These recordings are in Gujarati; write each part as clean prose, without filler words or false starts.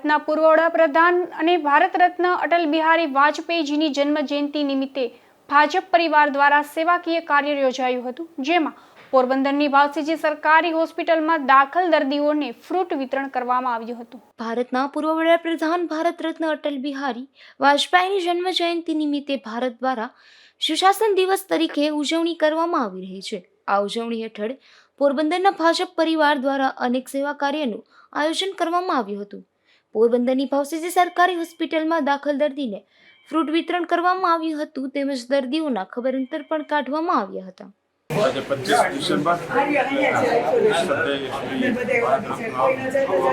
ભારતના પૂર્વ વડાપ્રધાન અને ભારત રત્ન અટલ બિહારી વાજપેયીજીની જન્મ જયંતિ નિમિત્તે ભાજપ પરિવાર દ્વારા સેવાકીય કાર્ય યોજાયું હતું, જેમાં પોરબંદરની ભાવસીજી સરકારી હોસ્પિટલમાં દાખલ દર્દીઓને ફ્રૂટ વિતરણ કરવામાં આવ્યું હતું. ભારતના પૂર્વ વડાપ્રધાન ભારત રત્ન અટલ બિહારી વાજપેયીની જન્મ જયંતિ નિમિત્તે ભારત દ્વારા સુશાસન દિવસ તરીકે ઉજવણી કરવામાં આવી રહી છે. આ ઉજવણી હેઠળ પોરબંદરના ભાજપ પરિવાર દ્વારા અનેક સેવા કાર્યનું આયોજન કરવામાં આવ્યું હતું. પોરબંદરની ભાવસીજી સરકારી હોસ્પિટલમાં દાખલ દર્દીને ફ્રૂટ વિતરણ કરવામાં આવ્યું હતું, તેમજ દર્દીઓના ખબર અંતર પણ કાઢવામાં આવ્યા હતા. આજે 25 ડિસેમ્બર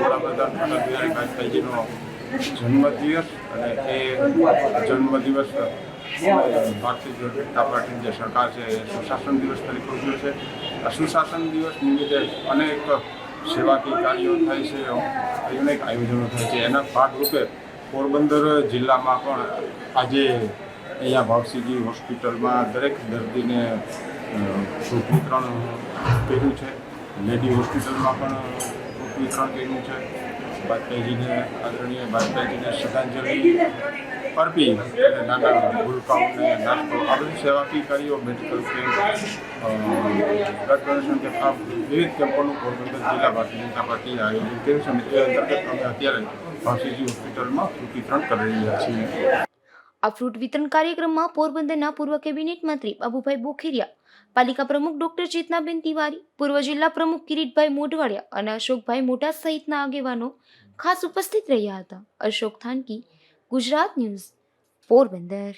વડાપ્રધાન અટલ બિહારી વાજપેયીજીનો જન્મદિવસ અને એ જન્મદિવસ ભારતીય જનતા પાર્ટીની જે સરકાર છે એ સુશાસન દિવસ તરીકે ઉજવે છે. આ સુશાસન દિવસ નિમિત્તે અનેક સેવાકીય કાર્યો થાય છે, અનેક આયોજનો થાય છે. એના ભાગરૂપે પોરબંદર જિલ્લામાં પણ આજે અહીંયા ભાવસીજી હોસ્પિટલમાં દરેક દર્દીને ફ્રૂટ વિતરણ કર્યું છે. લેડી હોસ્પિટલમાં પણ ફ્રૂટ વિતરણ કર્યું છે. વાજપેયીજીને આદરણીય વાજપેયીજીને શ્રદ્ધાંજલિ અર્પી અને નાના ભૂલકાઓને નાસ્તો આ બધી સેવાકીય કાર્યો, medical camp, blood donation camp, આ વિવિધ કેમ્પોનું પોરબંદર જિલ્લા ભારતીય જનતા પાર્ટીએ આયોજન કર્યું છે. એ અંતર્ગત અમે અત્યારે ભાવસીજી હોસ્પિટલમાં ફ્રૂટ વિતરણ કરી રહ્યા છીએ. આ ફ્રૂટ વિતરણ કાર્યક્રમમાં પોરબંદરના પૂર્વ કેબિનેટ મંત્રી બાબુભાઈ બોખીરિયા, પાલિકા પ્રમુખ ડોક્ટર ચેતનાબેન તિવારી, પૂર્વ જિલ્લા પ્રમુખ કિરીટભાઈ મોઢવાડિયા અને અશોકભાઈ મોટા સહિતના આગેવાનો ખાસ ઉપસ્થિત રહ્યા હતા. અશોક થાનકી, ગુજરાત ન્યૂઝ, પોરબંદર.